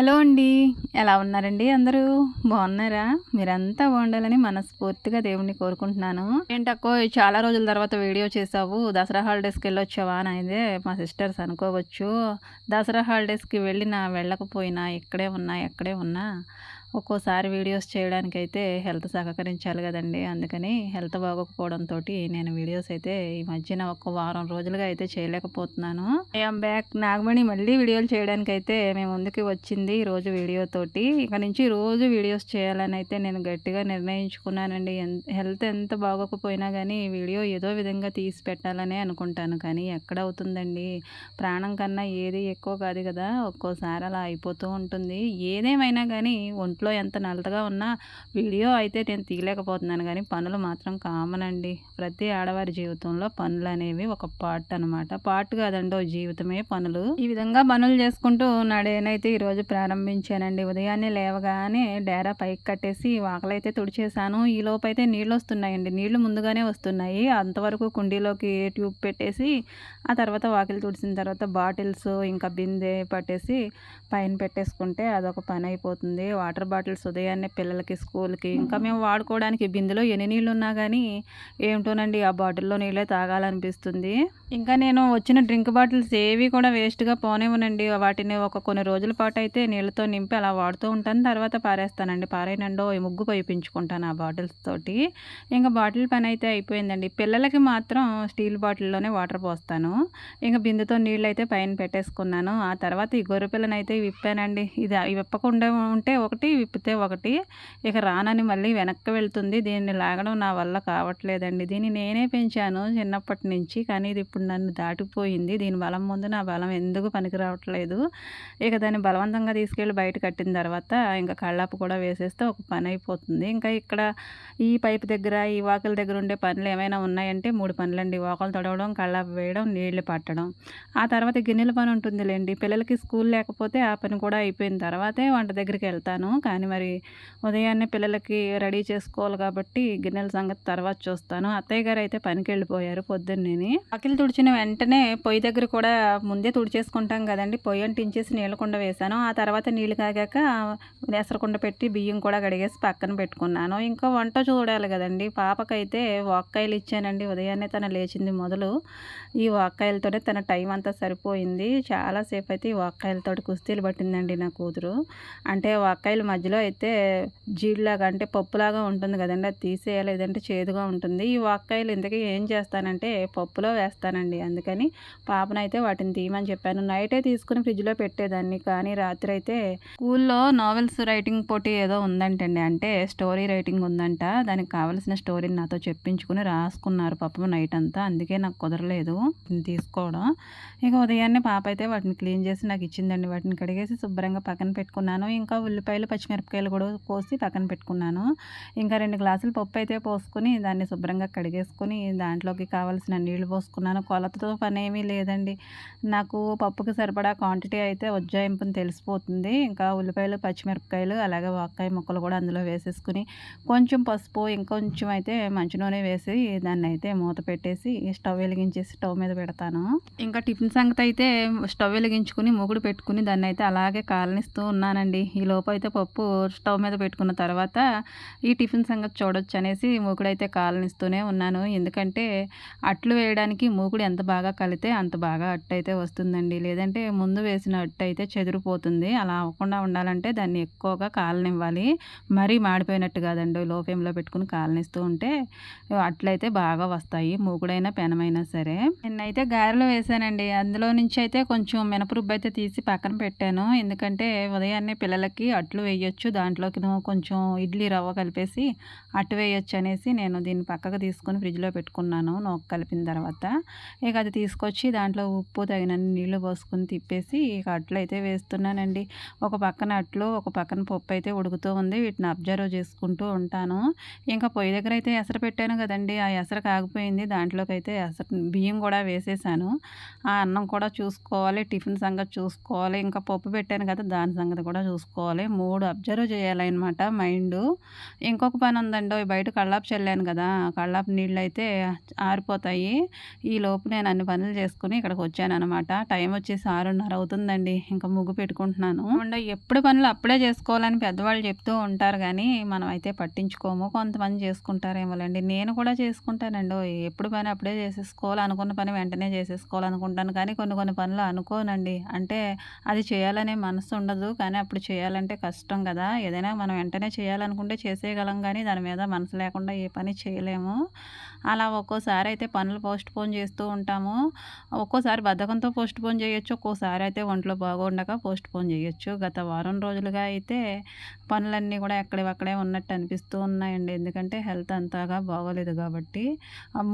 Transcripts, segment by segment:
Hello అండి. ఎలా ఉన్నారండి అందరూ? బాగున్నారా? మీరంతా బాగుండాలని మనస్ఫూర్తిగా దేవుడిని కోరుకుంటున్నాను. ఏంటక్కోయ్ చాలా రోజుల తర్వాత వీడియో చేసావు. దసరా హాలిడేస్‌కెళ్ళొచ్చావా అని అయితే మా సిస్టర్స్ అనుకోవచ్చు. దసరా హాలిడేస్‌కి వెళ్ళినా, వెళ్ళకపోయినా, ఇక్కడే ఉన్నా, ఎక్కడే ఉన్నా ఒక్కోసారి వీడియోస్ చేయడానికైతే హెల్త్ సహకరించాలి గదండీ! అందుకని హెల్త్ బాగోకపోవడంతోటి నేను వీడియోస్ అయితే ఈ మధ్యన ఒక వారం రోజులుగా అయితే చేయలేకపోతున్నాను. I am back. నాగమణి మళ్ళీ వీడియోలు చేయడానికైతే మీ ముందుకి వచ్చింది ఈరోజు వీడియోతోటి. ఇక నుంచి రోజు వీడియోస్ చేయాలని అయితే నేను గట్టిగా నిర్ణయించుకున్నానండి. హెల్త్ ఎంత బాగోకపోయినా గానీ వీడియో ఏదో విధంగా తీసి పెట్టాలనే అనుకుంటాను. కానీ ఎక్కడవుతుందండి. ప్రాణం కన్నా ఏది ఎక్కువ కాదు గదా! ఒక్కోసారి అలా అయిపోతూ ఉంటుంది. ఏదేమైనా గానీ ఒంట్లో ఎంత నలతగా ఉన్నా వీడియో అయితే నేను తీయలేకపోతున్నాను గానీ పనులు మాత్రం కామన్ అండి. ప్రతి ఆడవారి జీవితంలో పనులనేవి ఒక పార్ట్ అనమాట. పార్ట్ కాదండోయ్ జీవితమే పనులు. ఈ విధంగా పనులు చేసుకుంటూ నా డేనైతే ఈరోజు ప్రారంభించానండి. ఉదయాన్నే లేవగానే డేరా పైకి కట్టేసి వాకిలైతే తుడిచేసాను. ఈలోపైతే నీళ్ళొస్తున్నాయండి. నీళ్లు ముందుగానే వస్తున్నాయి. అంతవరకు కుండీలోకి ట్యూబ్ పెట్టేసి ఆ తర్వాత వాకిలి తుడిసిన తర్వాత బాటిల్స్ ఇంకా బిందె పట్టేసి పైన పెట్టేసుకుంటే అదొక పని అయిపోతుంది. వాటర్ బాటిల్స్ ఉదయాన్నే పిల్లలకి స్కూల్‌కి ఇంకా మేము వాడుకోవడానికి బిందెలో ఎన్ని నీళ్లున్నా గానీ ఏంటోనండి ఆ బాటిల్‌లో నీళ్ళే తాగాలనిపిస్తుంది. ఇంకా నేను వచ్చిన డ్రింక్ బాటిల్స్ ఏవి కూడా వేస్ట్‌గా పోనివ్వనండి. వాటిని కొన్ని రోజుల పాటయితే నీళ్ళతో నింపి అలా వాడుతూ ఉంటాను. తర్వాత పారేస్తానండి. పారేయనండోయ్ ముగ్గు పోయిపించుకుంటాను ఆ బాటిల్స్ తోటి. ఇంక బాటిల్ పనైతే అయిపోయిందండి. పిల్లలకి మాత్రం స్టీల్ బాటిల్‌లోనే వాటర్ పోస్తాను. ఇంక బిందెతో నీళ్ళైతే పైన పెట్టేసుకున్నాను. ఆ తర్వాత ఈ గొర్రెపిల్లనైతే విప్పానండి. ఇది విప్పకుండా ఉంటే ఒకటి, విప్పితే ఒకటి. ఇక రానని మళ్ళీ వెనక్కి వెళ్తుంది. దీన్ని లాగడం నా వల్ల కావట్లేదండి. దీన్ని నేనే పెంచాను చిన్నప్పటి నుంచి. కానీ ఇది ఇప్పుడు నన్ను దాటిపోయింది. దీని బలం ముందు నా బలం ఎందుకు పనికి రావట్లేదు. ఇక దాన్ని బలవంతంగా తీసుకెళ్ళి బయట కట్టిన తర్వాత ఇంక కళ్ళాపు కూడా వేసేస్తే ఒక పని అయిపోతుంది. ఇంకా ఇక్కడ ఈ పైపు దగ్గర, ఈ వాకిలి దగ్గర ఉండే పనులు ఏమైనా ఉన్నాయంటే 3 పనులండి. వాకిలి తుడవడం, కల్లాపు వేయడం, నీళ్లు పట్టడం. ఆ తర్వాత గిన్నెల పని ఉంటుందిలెండి. పిల్లలకి స్కూల్ లేకపోతే ఆ పని కూడా అయిపోయిన తర్వాతే వంట దగ్గరికెళ్తాను. కానీ మరి ఉదయాన్నే పిల్లలకి రెడీ చేసుకోవాలి కాబట్టి గిన్నెల సంగతి తర్వాత చూస్తాను. అత్తయ్య గారైతే పనికెళ్ళిపోయారు పొద్దున్నేని. వాకిలి తుడిచిన వెంటనే పొయ్యి దగ్గర కూడా ముందే తుడిచేసుకుంటాం కదండీ! పొయ్యి అంటించేసి నీళ్ళ కుండ వేశాను. ఆ తర్వాత నీళ్ళు కాగాక ఎసరు కుండ పెట్టి బియ్యం కూడా కడిగేసి పక్కన పెట్టుకున్నాను. ఇంకా వంట చూడాలి కదండీ! పాపకైతే వాక్కాయలు ఇచ్చానండి. ఉదయాన్నే తను లేచింది మొదలు ఈ వాక్కాయలతోనే తన టైం అంతా సరిపోయింది. చాలా సేపయితే ఈ వాక్కాయలతోటి కుస్తీలు పట్టిందండి నా కూతురు. అంటే వాక్కాయల మధ్యలో అయితే జీడిలాగా అంటే పప్పులాగా ఉంటుంది కదండీ! అది తీసేయాలి. లేదంటే చేదుగా ఉంటుంది. ఈ వాక్కాయలు ఇంతకీ ఏం చేస్తానంటే పప్పులో వేస్తానండి. అందుకని పాపనైతే వాటిని తీయమని చెప్పాను. నైటే తీసుకొని ఫ్రిడ్జ్‌లో పెట్టేదాన్ని. కానీ రాత్రి అయితే స్కూల్లో నావెల్స్ రైటింగ్ పోటీ ఏదో ఉందంటండి. అంటే స్టోరీ రైటింగ్ ఉందంట. దానికి కావాల్సిన స్టోరీని నాతో చెప్పించుకొని రాసుకున్నారు పాపం నైట్ అంతా. అందుకే నాకు కుదరలేదు తీసుకోవడం. ఇక ఉదయాన్నే పాప అయితే వాటిని క్లీన్ చేసి నాకు ఇచ్చిందండి. వాటిని కడిగేసి శుభ్రంగా పక్కన పెట్టుకున్నాను. ఇంకా ఉల్లిపాయలు, పచ్చిమిరపకాయలు కూడా కోసి పక్కన పెట్టుకున్నాను. ఇంకా 2 గ్లాసులు పప్పు అయితే పోసుకొని దాన్ని శుభ్రంగా కడిగేసుకొని దాంట్లోకి కావాల్సిన నీళ్లు పోసుకున్నాను. కొలతతో పనేమీ లేదండి. నాకు పప్పుకి సరిపడా క్వాంటిటీ అయితే ఉజ్జాయింపుని తెలిసిపోతుంది. ఇంకా ఉల్లిపాయలు, పచ్చిమిరపకాయలు అలాగే వాక్కాయ ముక్కలు కూడా అందులో వేసేసుకుని కొంచెం పసుపు ఇంకొంచెం అయితే మంచి నూనె వేసి దాన్నయితే మూత పెట్టేసి స్టవ్ వెలిగించేసి స్టవ్ మీద పెడతాను. ఇంకా టిఫిన్ సంగతి అయితే స్టవ్ వెలిగించుకుని మూకుడు పెట్టుకుని దాన్నయితే అలాగే కాలనిస్తూ ఉన్నానండి. ఈ లోపు అయితే పప్పు స్టవ్ మీద పెట్టుకున్న తర్వాత ఈ టిఫిన్ సంగతి చూడొచ్చు అనేసి మూకుడైతే కాలనిస్తూనే ఉన్నాను. ఎందుకంటే అట్లు వేయడానికి మూకుడు ఎంత బాగా కలితే అంత బాగా అట్టు అయితే వస్తుందండి. లేదంటే ముందు వేసిన అట్టు అయితే చెదిరిపోతుంది. అలా అవ్వకుండా ఉండాలంటే దాన్ని ఎక్కువగా కాలనివ్వాలి. మరీ మాడిపోయినట్టు కాదండి. లో ఫ్లేమ్‌లో పెట్టుకుని కాలనిస్తూ ఉంటే అట్లయితే బాగా వస్తాయి. మూకుడైనా పెనమైనా సరే. నిన్నైతే గారెలు వేశానండి. అందులో నుంచి అయితే కొంచెం మినపరుబ్బు అయితే తీసి పక్కన పెట్టాను. ఎందుకంటే ఉదయాన్నే పిల్లలకి అట్లు వేయొచ్చు. దాంట్లోకిను కొంచెం ఇడ్లీ రవ్వ కలిపేసి అట్టు వేయొచ్చు అనేసి నేను దీన్ని పక్కకు తీసుకొని ఫ్రిడ్జ్‌లో పెట్టుకున్నాను. నూక కలిపిన తర్వాత. ఇక అది తీసుకొచ్చి దాంట్లో ఉప్పు తగినన్ని నీళ్లు పోసుకొని తిప్పేసి ఇక అట్లయితే వేస్తున్నానండి. ఒక పక్కన అట్లు, ఒక పక్కన పప్పు అయితే ఉడుకుతూ ఉంది. వీటిని అబ్జర్వ్ చేసుకుంటూ ఉంటాను. ఇంకా పొయ్యి దగ్గర అయితే ఎసరు పెట్టాను కదండీ! ఆ ఎసరు కాగిపోయింది. దాంట్లోకైతే బియ్యం కూడా వేసేసాను. ఆ అన్నం కూడా చూసుకోవాలి. టిఫిన్ సంగతి చూసుకోవాలి. ఇంకా పప్పు పెట్టాను కదా! దాని సంగతి కూడా చూసుకోవాలి. 3 అబ్జర్వ్ చేయాలన్నమాట మైండు. ఇంకొక పని ఉందండి, బయట కళ్ళాపు చల్లాను కదా, కళ్ళాపు నీళ్ళు అయితే ఆరిపోతాయి. ఈలోపు నేను అన్ని పనులు చేసుకుని ఇక్కడికి వచ్చాననమాట. టైం వచ్చేసి 6:30 అవుతుందండి. ఇంకా ముగ్గు పెట్టుకుంటున్నాను. ఎప్పుడు పనులు అప్పుడే చేసుకోవాలని పెద్దవాళ్ళు చెప్తూ ఉంటారు కానీ మనం అయితే పట్టించుకోము. కొంతమంది చేసుకుంటారేమోలేండి. నేను కూడా చేసుకుంటానండి. ఎప్పుడు పని అప్పుడే చేసేసుకోవాలి, అనుకున్న పని వెంటనే చేసేసుకోవాలనుకుంటాను. కానీ కొన్ని కొన్ని పనులు అనుకోనండి. అంటే అది చేయాలనే మనసు ఉండదు. కానీ అప్పుడు చేయాలంటే కష్టం కదా. ఏదైనా మనం వెంటనే చేయాలనుకుంటే చేసేయగలం కానీ దాని మీద మనసు లేకుండా ఏ పని చేయలేము. అలా ఒక్కోసారి అయితే పనులు పోస్ట్‌పోన్ చేస్తూ ఉంటాము. ఒక్కోసారి బద్ధకంతో పోస్ట్‌పోన్ చేయొచ్చు. ఒక్కోసారి అయితే ఒంట్లో బాగుండక పోస్ట్‌పోన్ చేయొచ్చు. గత వారం రోజులుగా అయితే పనులన్నీ కూడా ఎక్కడివక్కడే ఉన్నట్టు అనిపిస్తూ ఉన్నాయండి. ఎందుకంటే హెల్త్ అంతగా బాగోలేదు కాబట్టి.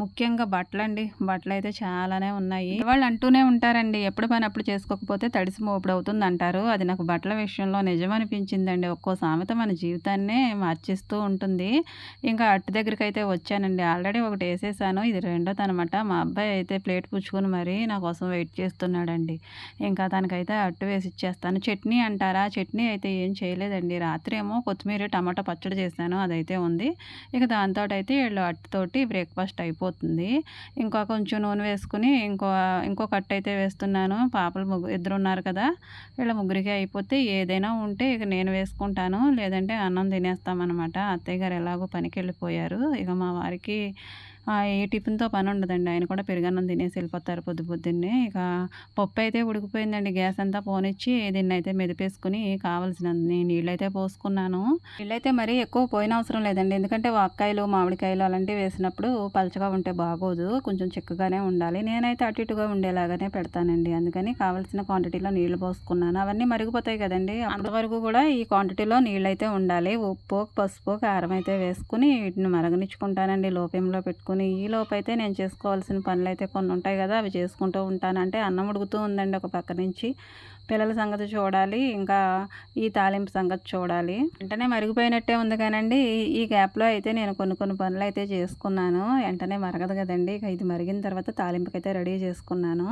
ముఖ్యంగా బట్టలండి. బట్టలైతే చాలానే ఉన్నాయి. వాళ్ళు అంటూనే ఉంటారండి, ఎప్పుడు పని అప్పుడు చేసుకోకపోతే తడిసి మోపుడవుతుందంటారు. అది నాకు బట్టల విషయంలో నిజమనిపించిందండి. ఒక్కో సామెత మన జీవితాన్నే మార్చేస్తూ ఉంటుంది. ఇంకా అట్టు దగ్గరికైతే వచ్చానండి. ఆల్రెడీ ఒకటేసేసాను. ఇది రెండోదనమాట. మా అబ్బాయి అయితే ప్లేట్ పుచ్చుకొని మరీ నా కోసం వెయిట్ చేస్తున్నాడండి. ఇంకా తనకైతే అట్టు వేసి ఇచ్చేస్తాను. చట్నీ అంటారా? చట్నీ అయితే ఏం చేయలేదండి. రాత్రేమో కొత్తిమీర, టమాటా పచ్చడి చేశాను. అదైతే ఉంది. ఇక దాంతోటైతే ఈళ్ళు అట్టుతోటి బ్రేక్‌ఫాస్ట్ అయిపోతుంది. ఇంకా కొంచెం నూనె వేసుకొని ఇంకో కట్టయితే వేస్తున్నాను. పాపలు ఇద్దరున్నారు కదా, వీళ్ళ ముగ్గురికి అయిపోతే ఏదైనా ఉంటే ఇక నేను వేసుకుంటాను. లేదంటే అన్నం తినేస్తామనమాట. అత్తయ్య గారు ఎలాగో పనికెళ్ళిపోయారు. ఇక మా వారికి ఏ టిఫిన్‌తో పనుండదండి. ఆయన కూడా పెరుగన్నం తినేసి వెళ్ళిపోతారు పొద్దున్నే. ఇక పప్పయితే ఉడికిపోయిందండి. గ్యాస్ అంతా పోనిచ్చి దీన్నయితే మెదిపేసుకొని కావాల్సినన్ని నీళ్ళైతే పోసుకున్నాను. నీళ్ళైతే మరీ ఎక్కువ పోయనవసరం లేదండి. ఎందుకంటే వాక్కాయలు, మామిడికాయలు అలాంటివి వేసినప్పుడు పలచగా ఉంటే బాగోదు. కొంచెం చిక్కగానే ఉండాలి. నేనైతే అటు ఇటుగా ఉండేలాగానే పెడతానండి. అందుకని కావాల్సిన క్వాంటిటీలో నీళ్లు పోసుకున్నాను. అవన్నీ మరిగిపోతాయి కదండీ! అంతవరకు కూడా ఈ క్వాంటిటీలో నీళ్ళైతే ఉండాలి. ఉప్పు, పసుపు, కారం అయితే వేసుకొని వీటిని మరగనిచ్చుకుంటానండి లో ఫ్లేమ్‌లో పెట్టుకొని. ఈలోపైతే నేను చేసుకోవాల్సిన పనులైతే కొన్ని ఉంటాయి కదా, అవి చేసుకుంటూ ఉంటాను. అంటే అన్నం ఉడుకుతూ ఉందండి ఒక పక్క నుంచి. పిల్లల సంగతి చూడాలి. ఇంకా ఈ తాలింపు సంగతి చూడాలి. వెంటనే మరిగిపోయినట్టే ఉంది కానండి, ఈ గ్యాప్‌లో అయితే నేను కొన్ని పనులైతే చేసుకున్నాను. వెంటనే మరగదు కదండీ! ఇక ఇది మరిగిన తర్వాత తాలింపుకైతే రెడీ చేసుకున్నాను.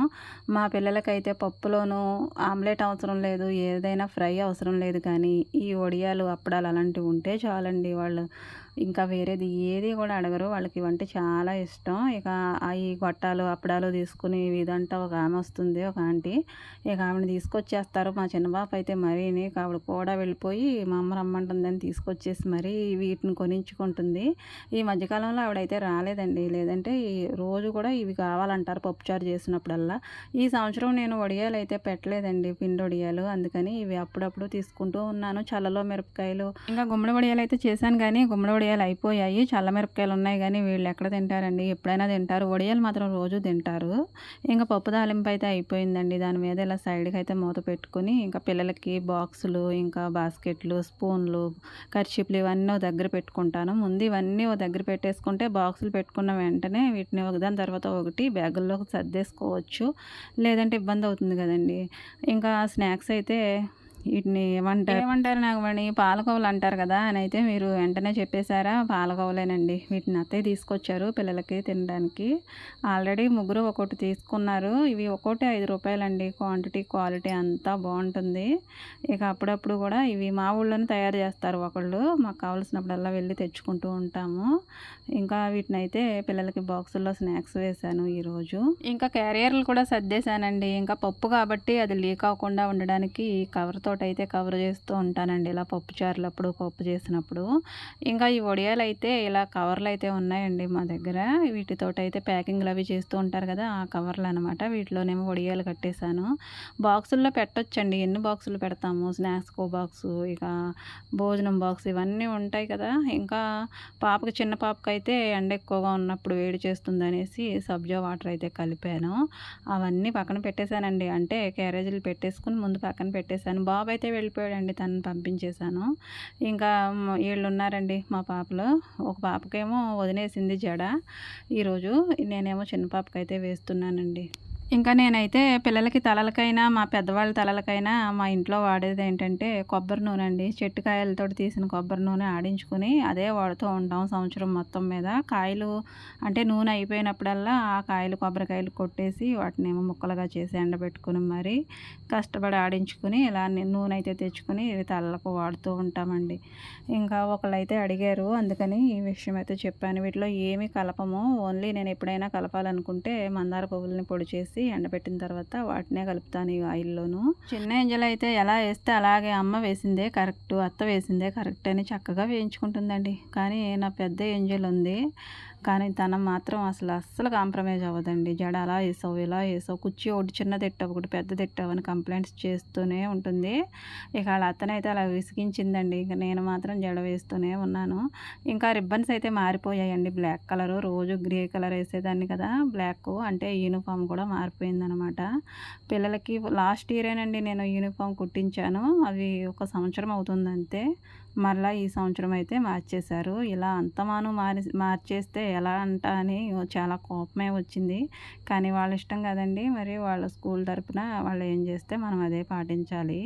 మా పిల్లలకైతే పప్పులోను ఆమ్లెట్ అవసరం లేదు. ఏదైనా ఫ్రై అవసరం లేదు. కానీ ఈ వడియాలు, అప్పడాలు అలాంటివి ఉంటే చాలండి. వాళ్ళు ఇంకా వేరేది ఏది కూడా అడగరు. వాళ్ళకి ఇవంటే చాలా ఇష్టం. ఇక ఈ గొట్టాలు, అప్పడాలు తీసుకుని ఇదంతా ఒక ఆమె వస్తుంది, ఒక ఆంటీ. ఇక ఆమెను తీసుకొచ్చేస్తారు. మా చిన్న పాప అయితే మరీని ఇక ఆవిడ కూడా వెళ్ళిపోయి మా అమ్మ రమ్మంటుందని తీసుకొచ్చేసి మరీ వీటిని కొనించుకుంటుంది. ఈ మధ్యకాలంలో ఆవిడైతే రాలేదండి. లేదంటే ఈ రోజు కూడా ఇవి కావాలంటారు పప్పుచారు చేసినప్పుడల్లా. ఈ సంవత్సరం నేను వడియాలు అయితే పెట్టలేదండి, పిండి వడియాలు. అందుకని ఇవి అప్పుడప్పుడు తీసుకుంటూ ఉన్నాను. చల్లలో మిరపకాయలు, ఇంకా గుమ్మడి వడియాలు అయితే చేశాను కానీ గుమ్మడి వడియాలు అయిపోయాయి. చల్ల మిరపకాయలు ఉన్నాయి కానీ వీళ్ళు ఎక్కడ తింటారండి, ఎప్పుడైనా తింటారు. వడియాలు మాత్రం రోజు తింటారు. ఇంకా పప్పు తాలింపు అయితే అయిపోయిందండి. దాని మీద ఇలా సైడ్కి అయితే మూత పెట్టుకుని ఇంకా పిల్లలకి బాక్సులు, ఇంకా బాస్కెట్లు, స్పూన్లు, కర్చీపులు ఇవన్నీ ఓ దగ్గర పెట్టుకుంటాను. ముందు ఇవన్నీ ఓ దగ్గర పెట్టేసుకుంటే బాక్సులు పెట్టుకున్న వెంటనే వీటిని ఒకదాని తర్వాత ఒకటి బ్యాగుల్లోకి సర్దేసుకోవచ్చు. లేదంటే ఇబ్బంది అవుతుంది కదండి. ఇంకా స్నాక్స్ అయితే వీటిని ఏమంటారు నాగమణి? పాలకోవలు అంటారు కదా అని అయితే మీరు వెంటనే చెప్పేశారా? పాలకోవలేనండి. వీటిని అత్తయ్య తీసుకొచ్చారు పిల్లలకి తినడానికి. ఆల్రెడీ ముగ్గురు ఒక్కొక్కటి తీసుకున్నారు. ఇవి ఒక్కోటి ₹5 క్వాలిటీ అంతా బాగుంటుంది. ఇక అప్పుడప్పుడు కూడా ఇవి మా ఊళ్ళోనే తయారు చేస్తారు ఒకళ్ళు. మాకు కావాల్సినప్పుడల్లా వెళ్ళి తెచ్చుకుంటూ ఉంటాము. ఇంకా వీటిని అయితే పిల్లలకి బాక్సుల్లో స్నాక్స్ వేశాను ఈరోజు. ఇంకా క్యారియర్లు కూడా సర్దేశానండి. ఇంకా పప్పు కాబట్టి అది లీక్ అవ్వకుండా ఉండడానికి కవర్తో అయితే కవర్ చేస్తూ ఉంటానండి. ఇలా పప్పు చారులప్పుడు, పప్పు చేసినప్పుడు. ఇంకా ఈ వడియాలు అయితే ఇలా కవర్లు అయితే ఉన్నాయండి మా దగ్గర. వీటితోటైతే ప్యాకింగ్లు అవి చేస్తూ ఉంటారు కదా, ఆ కవర్లు అనమాట. వీటిలోనేమో వడియాలు కట్టేశాను. బాక్సుల్లో పెట్టొచ్చండి. ఎన్ని బాక్సులు పెడతాము? స్నాక్స్‌కో బాక్సు, ఇక భోజనం బాక్స్ ఇవన్నీ ఉంటాయి కదా. ఇంకా చిన్న పాపకైతే ఎండ ఎక్కువగా ఉన్నప్పుడు వేడి చేస్తుందనేసి సబ్జా వాటర్ అయితే కలిపాను. అవన్నీ పక్కన పెట్టేశానండి. అంటే క్యారేజీలు పెట్టేసుకుని ముందు పక్కన పెట్టేశాను. బాబు అయితే వెళ్ళిపోయాడండి, తనని పంపించేశాను. ఇంకా వీళ్ళున్నారండి మా పాపలు. ఒక పాపకేమో వదిలేసింది జడ ఈరోజు. నేనేమో చిన్న పాపకైతే వేస్తున్నానండి. ఇంకా నేనైతే పిల్లలకి తలలకైనా, మా పెద్దవాళ్ళ తలలకైనా మా ఇంట్లో వాడేదేంటంటే కొబ్బరి నూనండి. చెట్టుకాయలతోటి తీసిన కొబ్బరి నూనె ఆడించుకొని అదే వాడుతూ ఉంటాం సంవత్సరం మొత్తం మీద. కాయలు అంటే నూనె అయిపోయినప్పుడల్లా ఆ కాయలు కొబ్బరికాయలు కొట్టేసి వాటినేమో ముక్కలుగా చేసి ఎండబెట్టుకొని మరి కష్టపడి ఆడించుకొని ఇలా నూనె అయితే తెచ్చుకొని తలలకు వాడుతూ ఉంటామండి. ఇంకా ఒకళ్ళైతే అడిగారు, అందుకని ఈ విషయం అయితే చెప్పాను. వీటిలో ఏమి కలపము. ఓన్లీ నేను ఎప్పుడైనా కలపాలనుకుంటే మందార పువ్వులని పొడి చేసి ఎండబెట్టిన తర్వాత వాటినే కలుపుతాను ఈ ఆయిల్లోను. చిన్న ఎంజలు అయితే ఎలా వేస్తే అలాగే అమ్మ వేసిందే కరెక్ట్, అత్త వేసిందే కరెక్ట్ అని చక్కగా వేయించుకుంటుందండి. కానీ నా పెద్ద ఎంజల్ ఉంది, కానీ తన మాత్రం అస్సలు కాంప్రమైజ్ అవ్వదండి. జడ అలా వేసావు, ఇలా వేసావు, కుర్చీ ఒకటి చిన్నది ఎట్టావు, ఒకటి పెద్దది ఎట్టావు అని కంప్లైంట్స్ చేస్తూనే ఉంటుంది. ఇక వాళ్ళ అత్తనైతే అలా విసిగించిందండి. ఇక నేను మాత్రం జడ వేస్తూనే ఉన్నాను. ఇంకా రిబ్బన్స్ అయితే మారిపోయాయండి. బ్లాక్ కలరు రోజు గ్రే కలర్ వేసేదాన్ని కదా, బ్లాక్ అంటే యూనిఫామ్ కూడా మారిపోయిందనమాట. పిల్లలకి లాస్ట్ ఇయరేనండి నేను యూనిఫామ్ కుట్టించాను. అవి ఒక సంవత్సరం అవుతుంది అంతే. మరలా ఈ సంవత్సరం అయితే మార్చేశారు. ఇలా అంతమాను మార్చేస్తే ఎలా అంట అని చాలా కోపమే వచ్చింది. కానీ వాళ్ళ ఇష్టం కదండి, మరి వాళ్ళ స్కూల్ తరపున వాళ్ళు ఏం చేస్తే మనం అదే పాటించాలి.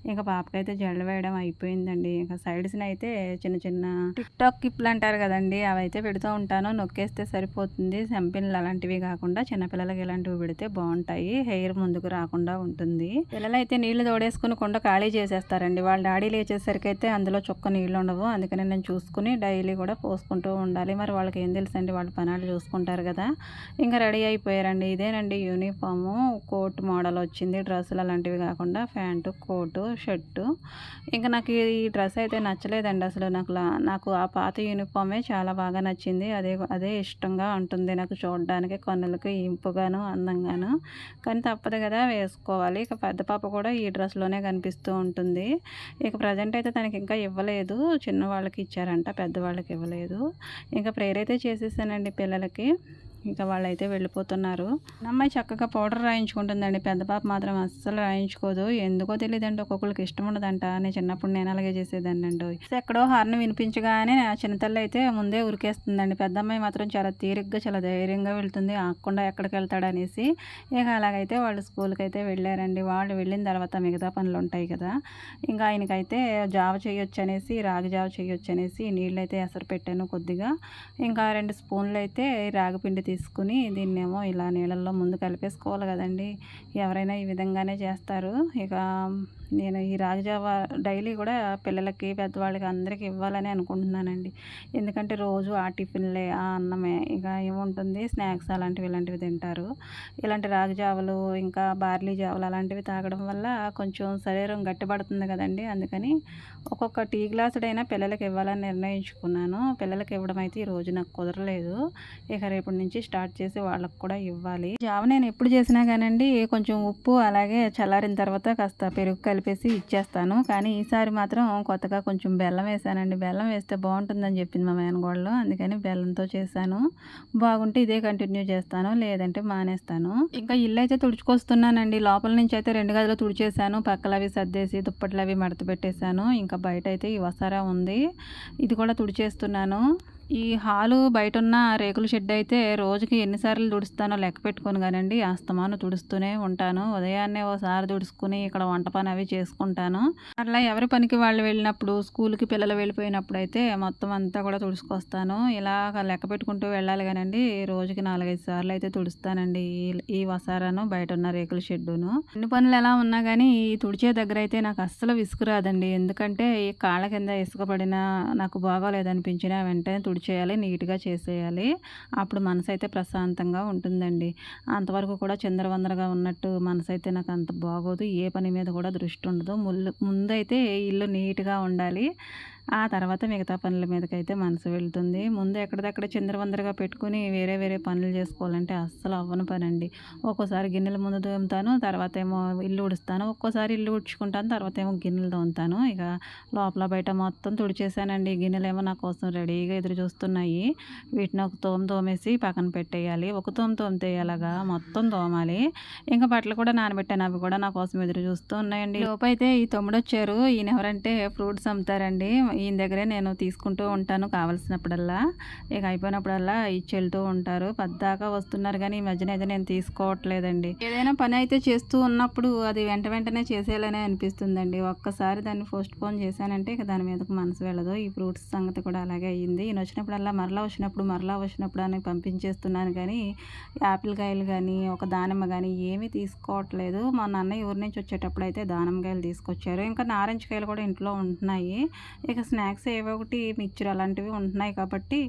ఇంకా పాపకైతే జడలు వేయడం అయిపోయిందండి. ఇంకా సైడ్స్ని అయితే చిన్న చిన్న టిక్ టాక్ క్లిప్లు అంటారు కదండి, అవి అయితే పెడుతూ ఉంటాను. నొక్కేస్తే సరిపోతుంది. సెంపిన్లు అలాంటివి కాకుండా చిన్నపిల్లలకి ఇలాంటివి పెడితే బాగుంటాయి. హెయిర్ ముందుకు రాకుండా ఉంటుంది. పిల్లలైతే నీళ్లు తోడేసుకుని కుండ ఖాళీ చేసేస్తారండి. వాళ్ళ డాడీ లేచేసరికి అయితే అందులో ఒక్క నీళ్ళు ఉండవు. అందుకని నేను చూసుకుని డైలీ కూడా పోసుకుంటూ ఉండాలి. మరి వాళ్ళకి ఏం తెలుసండి, వాళ్ళ పనాలు చూసుకుంటారు కదా. ఇంకా రెడీ అయిపోయారండి. ఇదేనండి యూనిఫాము, కోట్ మోడల్ వచ్చింది. డ్రెస్సులు అలాంటివి కాకుండా ప్యాంటు, కోటు, షర్టు. ఇంకా నాకు ఈ డ్రెస్ అయితే నచ్చలేదండి అసలు. నాకు ఆ పాత యూనిఫామే చాలా బాగా నచ్చింది. అదే ఇష్టంగా ఉంటుంది నాకు చూడడానికి, కన్నులకి ఇంపుగాను అందంగాను. కానీ తప్పదు కదా, వేసుకోవాలి. ఇక పెద్ద పాప కూడా ఈ డ్రెస్లోనే కనిపిస్తూ ఉంటుంది. ఇక ప్రజెంట్ అయితే తనకి ఇంకా ఇవ్వలేదు, చిన్నవాళ్ళకి ఇచ్చారంట, పెద్దవాళ్ళకి ఇవ్వలేదు. ఇంకా ప్రేయర్ అయితే చేసేసానండి పిల్లలకి. ఇంకా వాళ్ళైతే వెళ్ళిపోతున్నారు. అమ్మాయి చక్కగా పౌడర్ రాయించుకుంటుందండి. పెద్ద పాప మాత్రం అస్సలు రాయించుకోదు. ఎందుకో తెలియదండి, ఒక్కొక్కరికి ఇష్టం ఉండదంట. నేను చిన్నప్పుడు నేను అలాగే చేసేదాన్ని అండి. ఎక్కడో హార్న్ వినిపించగానే చిన్నతల్లి అయితే ముందే ఉరికేస్తుందండి. పెద్ద అమ్మాయి మాత్రం చాలా తీరిగ్గా చాలా ధైర్యంగా వెళ్తుంది, ఆగకుండా ఎక్కడికి వెళ్తాడనేసి. ఇక అలాగైతే వాళ్ళు స్కూల్కి అయితే వెళ్ళారండి. వాళ్ళు వెళ్ళిన తర్వాత మిగతా పనులు ఉంటాయి కదా. ఇంకా ఆయనకైతే జావ చేయొచ్చు అనేసి, రాగి జావ చేయొచ్చు అనేసి నీళ్ళైతే ఎసరు పెట్టాను కొద్దిగా. ఇంకా 2 స్పూన్లు అయితే రాగి పిండి తీసుకుని దీన్నేమో ఇలా నీళ్ళల్లో ముందు కలిపేసుకోవాలి కదండి. ఎవరైనా ఈ విధంగానే చేస్తారు. ఇక నేను ఈ రాగి జావ డైలీ కూడా పిల్లలకి, పెద్దవాళ్ళకి అందరికీ ఇవ్వాలని అనుకుంటున్నానండి. ఎందుకంటే రోజు ఆ టిఫిన్లే, ఆ అన్నమే, ఇక ఏముంటుంది స్నాక్స్ అలాంటివి ఇలాంటివి తింటారు. ఇలాంటి రాగి జావలు ఇంకా బార్లీ జావలు అలాంటివి తాగడం వల్ల కొంచెం శరీరం గట్టిపడుతుంది కదండి. అందుకని ఒక్కొక్క టీ గ్లాసుడైనా పిల్లలకి ఇవ్వాలని నిర్ణయించుకున్నాను. పిల్లలకి ఇవ్వడం అయితే ఈరోజు నాకు కుదరలేదు. ఇక రేపటి నుంచి స్టార్ట్ చేసి వాళ్ళకు కూడా ఇవ్వాలి. జావ నేను ఎప్పుడు చేసినా కానండి కొంచెం ఉప్పు అలాగే చల్లారిన తర్వాత కాస్త పెరుగు కలిపేసి ఇచ్చేస్తాను. కానీ ఈసారి మాత్రం కొత్తగా కొంచెం బెల్లం వేసానండి. బెల్లం వేస్తే బాగుంటుందని చెప్పింది మా మేనగోడలు, అందుకని బెల్లంతో చేశాను. బాగుంటే ఇదే కంటిన్యూ చేస్తాను, లేదంటే మానేస్తాను. ఇంకా ఇల్లు అయితే తుడుచుకొస్తున్నానండి. లోపల నుంచి అయితే 2 గదులు తుడిచేసాను. పక్కలు అవి సర్దేసి దుప్పట్లు అవి మడత పెట్టేశాను. ఇంకా బయట అయితే ఈ వసారా ఉంది, ఇది కూడా తుడిచేస్తున్నాను. ఈ హాలు బయటున్న రేకుల షెడ్ అయితే రోజుకి ఎన్నిసార్లు తుడుస్తానో లెక్క పెట్టుకోను కానండి, అస్తమాను తుడుస్తూనే ఉంటాను. ఉదయాన్నే ఓసారి తుడుచుకుని ఇక్కడ వంట పని అవి చేసుకుంటాను. అట్లా ఎవరి పనికి వాళ్ళు వెళ్ళినప్పుడు, స్కూల్కి పిల్లలు వెళ్ళిపోయినప్పుడు అయితే మొత్తం అంతా కూడా తుడుచుకొస్తాను. ఇలాగ లెక్క పెట్టుకుంటూ వెళ్ళాలి కానండి, రోజుకి 4-5 సార్లు అయితే తుడుస్తానండి ఈ వసారాను, బయట ఉన్న రేకుల షెడ్డును. అన్ని పనులు ఎలా ఉన్నా కానీ ఈ తుడిచే దగ్గర అయితే నాకు అస్సలు విసుగురాదండి. ఎందుకంటే ఈ కాళ్ళ కింద ఇసుక పడినా, నాకు బాగోలేదనిపించినా వెంటనే చేయాలి, నీట్గా చేసేయాలి. అప్పుడు మనసు అయితే ప్రశాంతంగా ఉంటుందండి. అంతవరకు కూడా చిందరవందరగా ఉన్నట్టు మనసు అయితే నాకు అంత బాగోదు. ఏ పని మీద కూడా దృష్టి ఉండదు. ముందైతే ఇల్లు నీట్గా ఉండాలి, ఆ తర్వాత మిగతా పనుల మీదకైతే మనసు వెళ్తుంది. ముందు ఎక్కడిదక్కడ చిందరవందరగా పెట్టుకుని వేరే వేరే పనులు చేసుకోవాలంటే అస్సలు అవ్వని పని అండి. ఒక్కోసారి గిన్నెల ముందు తోముతాను, తర్వాత ఏమో ఇల్లు ఉడుస్తాను, ఒక్కోసారి ఇల్లు ఉడుచుకుంటాను, తర్వాత ఏమో గిన్నెలు తోముతాను. ఇక లోపల బయట మొత్తం తుడిచేసానండి. గిన్నెలేమో నా కోసం రెడీగా ఎదురు చూస్తున్నాయి. వీటిని ఒక తోమేసి పక్కన పెట్టేయాలి. ఒక తోమితే అలాగా మొత్తం తోమాలి. ఇంకా బట్టలు కూడా నానబెట్టాను, అవి కూడా నా కోసం ఎదురు చూస్తూ ఉన్నాయండి. లోపైతే ఈ తమ్ముడు వచ్చారు. ఈయన ఎవరంటే ఫ్రూట్స్ అమ్ముతారండి. ఈయన దగ్గరే నేను తీసుకుంటూ ఉంటాను కావాల్సినప్పుడల్లా. ఇక అయిపోయినప్పుడల్లా ఇచ్చి వెళ్తూ ఉంటారు. పద్దాకా వస్తున్నారు కానీ ఈ మధ్యన అయితే నేను తీసుకోవట్లేదండి. ఏదైనా పని అయితే చేస్తూ ఉన్నప్పుడు అది వెంటనే చేసేయాలనే అనిపిస్తుందండి. ఒక్కసారి దాన్ని పోస్ట్ పోన్ చేశానంటే ఇక దాని మీదకు మనసు వెళ్ళదు. ఈ ఫ్రూట్స్ సంగతి కూడా అలాగే అయ్యింది. ఈయన వచ్చినప్పుడల్లా మరలా వచ్చినప్పుడు అని పంపించేస్తున్నాను కానీ యాపిల్ కాయలు కానీ ఒక దానిమ్మ కానీ ఏమీ తీసుకోవట్లేదు. మా అన్నయ్య ఊరి నుంచి వచ్చేటప్పుడు అయితే దానిమ్మకాయలు తీసుకొచ్చారు. ఇంకా నారింజ కాయలు కూడా ఇంట్లో ఉంటున్నాయి. ఇక స్నాక్స్ ఏవో ఒకటి మిక్చర్ అలాంటివి ఉంటున్నాయి కాబట్టి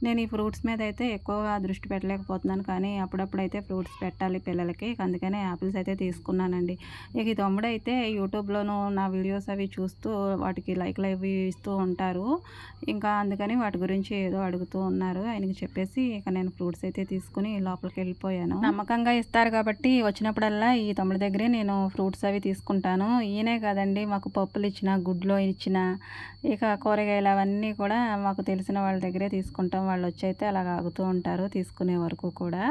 నేను ఈ ఫ్రూట్స్ మీద అయితే ఎక్కువగా దృష్టి పెట్టలేకపోతున్నాను. కానీ అప్పుడప్పుడైతే ఫ్రూట్స్ పెట్టాలి పిల్లలకి. అందుకనే యాపిల్స్ అయితే తీసుకున్నానండి. ఇక ఈ తమ్ముడు అయితే యూట్యూబ్లోనూ నా వీడియోస్ అవి చూస్తూ వాటికి లైక్లు అవి ఇస్తూ ఉంటారు. ఇంకా అందుకని వాటి గురించి ఏదో అడుగుతూ ఉన్నారు. ఆయనకి చెప్పేసి ఇక నేను ఫ్రూట్స్ అయితే తీసుకుని లోపలికి వెళ్ళిపోయాను. నమ్మకంగా ఇస్తారు కాబట్టి వచ్చినప్పుడల్లా ఈ తమ్ముడి దగ్గరే నేను ఫ్రూట్స్ అవి తీసుకుంటాను. ఈయనే కాదండి, మాకు పప్పులు ఇచ్చిన, గుడ్లో ఇచ్చిన, ఇక కూరగాయలు అవన్నీ కూడా మాకు తెలిసిన వాళ్ళ దగ్గరే తీసుకుంటాం. వాళ్ళు వచ్చి అయితే అలాగ ఆగుతూ ఉంటారు తీసుకునే వరకు కూడా.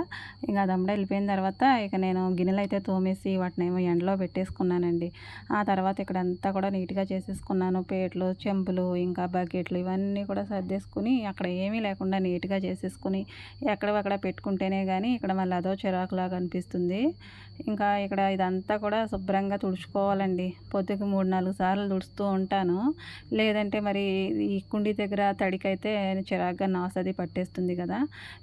ఇంకా తమ్ముడు వెళ్ళిపోయిన తర్వాత ఇక నేను గిన్నెలు అయితే తోమేసి వాటిని ఏమో ఎండలో పెట్టేసుకున్నానండి. ఆ తర్వాత ఇక్కడ అంతా కూడా నీట్గా చేసేసుకున్నాను. ప్లేట్లు, చెంబులు, ఇంకా బకెట్లు ఇవన్నీ కూడా సర్దేసుకుని అక్కడ ఏమీ లేకుండా నీట్గా చేసేసుకుని ఎక్కడక్కడ పెట్టుకుంటేనే కానీ ఇక్కడ మళ్ళీ అదో చిరాకులాగా అనిపిస్తుంది. ఇంకా ఇక్కడ ఇదంతా కూడా శుభ్రంగా తుడుచుకోవాలండి. పొద్దుకి 3-4 సార్లు తుడుస్తూ ఉంటాను. లేదంటే మరి ఈ కుండీ దగ్గర తడికైతే చిరాకుగా నాసది పట్టేస్తుంది కదా.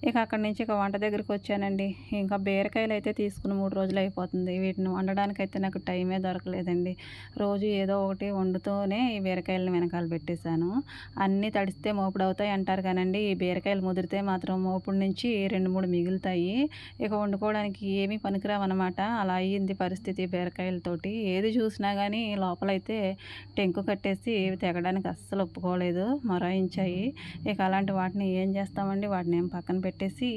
ఇక అక్కడి నుంచి ఇక వంట దగ్గరికి వచ్చానండి. ఇంకా బీరకాయలు అయితే తీసుకుని 3 రోజులు అయిపోతుంది. వీటిని వండడానికైతే నాకు టైమే దొరకలేదండి. రోజు ఏదో ఒకటి వండుతూనే ఈ బీరకాయలను వెనకాల పెట్టేశాను. అన్నీ తడిస్తే మోపుడు అవుతాయి అంటారు కానండి, ఈ బీరకాయలు ముదిరితే మాత్రం మోపుడు నుంచి 2-3 మిగులుతాయి. ఇక వండుకోవడానికి ఏమీ పనికిరావన్నమాట. అలా అయ్యింది పరిస్థితి బీరకాయలతోటి. ఏది చూసినా కానీ లోపలైతే టెంకు కట్టేసి తెగడానికి అస్సలు ఒప్పుకోలేదు, మొరాయించాయి. ఇక అలాంటి వాటిని ఏం చేస్తామండి, వాటిని ఏం పక్కన పెట్టేసి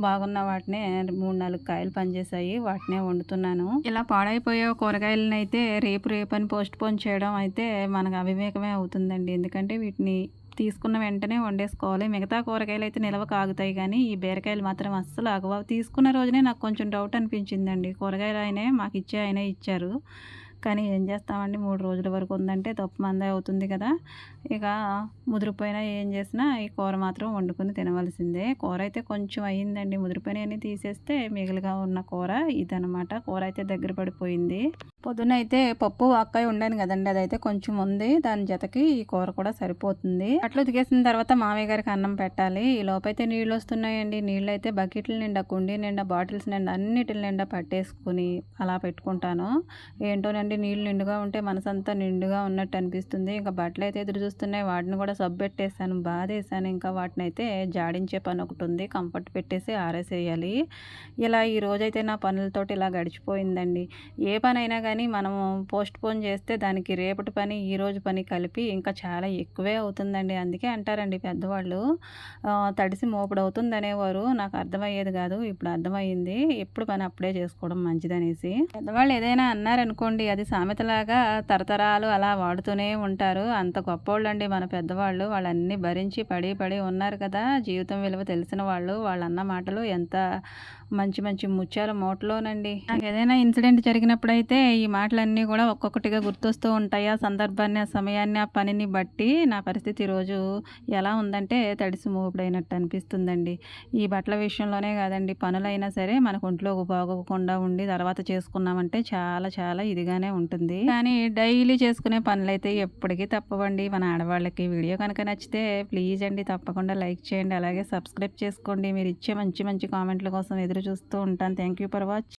బాగున్న వాటినే 3-4 కాయలు పనిచేసాయి, వాటినే వండుతున్నాను. ఇలా పాడైపోయే కూరగాయలను అయితే రేపు అని పోస్ట్ పోన్ చేయడం అయితే మనకు అవివేకమే అవుతుందండి. ఎందుకంటే వీటిని తీసుకున్న వెంటనే వండేసుకోవాలి. మిగతా కూరగాయలు అయితే నిల్వ కాగుతాయి కానీ ఈ బీరకాయలు మాత్రం అస్సలు ఆగవు. తీసుకున్న రోజునే నాకు కొంచెం డౌట్ అనిపించిందండి. కూరగాయలు ఆయనే మాకు ఆయనే ఇచ్చారు. కానీ ఏం చేస్తామండి, 3 రోజుల వరకు ఉందంటే తప్పు మందే అవుతుంది కదా. ఇక ముదిరిపోయినా ఏం చేసినా ఈ కూర మాత్రం వండుకొని తినవలసిందే. కూర అయితే కొంచెం అయ్యిందండి. ముదిరిపోయినవన్నీ తీసేస్తే మిగిలిగా ఉన్న కూర ఇదనమాట. కూర అయితే దగ్గర పడిపోయింది. పొద్దున్న అయితే పప్పు ఆకాయ ఉండాను కదండి, అదైతే కొంచెం ఉంది. దాని జతకి ఈ కూర కూడా సరిపోతుంది. అట్లు ఉతికేసిన తర్వాత మామయ్య గారికి అన్నం పెట్టాలి. ఈ లోపైతే నీళ్ళు వస్తున్నాయండి. నీళ్ళు అయితే బకెట్ల నిండా, కుండీ నిండా, బాటిల్స్ నిండా, అన్నిటి నిండా పట్టేసుకుని అలా పెట్టుకుంటాను. ఏంటోనండి, నీళ్ళు నిండుగా ఉంటే మనసంతా నిండుగా ఉన్నట్టు అనిపిస్తుంది. ఇంకా బట్టలు అయితే ఎదురు చూస్తున్నాయి, వాటిని కూడా సబ్బెట్టేసాను, బాధేసాను. ఇంకా వాటిని అయితే జాడించే పని ఒకటి ఉంది, కంఫర్ట్ పెట్టేసి ఆరేసేయాలి. ఇలా ఈ రోజైతే నా పనులతోటి ఇలా గడిచిపోయిందండి. ఏ పని అయినా కానీ మనము పోస్ట్ పోన్ చేస్తే దానికి రేపటి పని, ఈరోజు పని కలిపి ఇంకా చాలా ఎక్కువే అవుతుందండి. అందుకే అంటారండి పెద్దవాళ్ళు, తడిసి మోపుడు అవుతుంది అనేవారు. నాకు అర్థమయ్యేది కాదు, ఇప్పుడు అర్థమయ్యింది. ఎప్పుడు పని అప్పుడే చేసుకోవడం మంచిదనేసి. పెద్దవాళ్ళు ఏదైనా అన్నారనుకోండి, అది సామెతలాగా తరతరాలు అలా వాడుతూనే ఉంటారు. అంత గొప్పోళ్ళండి మన పెద్దవాళ్ళు. వాళ్ళన్నీ భరించి పడి ఉన్నారు కదా, జీవితం విలువ తెలిసిన వాళ్ళు. వాళ్ళన్న మాటలు ఎంత మంచి మంచి ముత్యాల మూటలోనండి. నాకు ఏదైనా ఇన్సిడెంట్ జరిగినప్పుడైతే ఈ మాటలన్నీ కూడా ఒక్కొక్కటిగా గుర్తొస్తూ ఉంటాయి. ఆ సందర్భాన్ని, ఆ సమయాన్ని, ఆ పనిని బట్టి నా పరిస్థితి ఈరోజు ఎలా ఉందంటే తడిసి మోపుడైనట్టు అనిపిస్తుందండి. ఈ బట్టల విషయంలోనే కాదండి, పనులైనా సరే మనకు ఒంట్లో బాగోకుండా ఉండి తర్వాత చేసుకున్నామంటే చాలా చాలా ఇదిగానే ఉంటుంది. కానీ డైలీ చేసుకునే పనులైతే ఎప్పటికీ తప్పవండి మన ఆడవాళ్ళకి. వీడియో కనుక నచ్చితే ప్లీజ్ అండి తప్పకుండా లైక్ చేయండి, అలాగే సబ్స్క్రైబ్ చేసుకోండి. మీరు ఇచ్చే మంచి మంచి కామెంట్ల కోసం ఎదురు చూస్తూ ఉంటాను. Thank you for watch.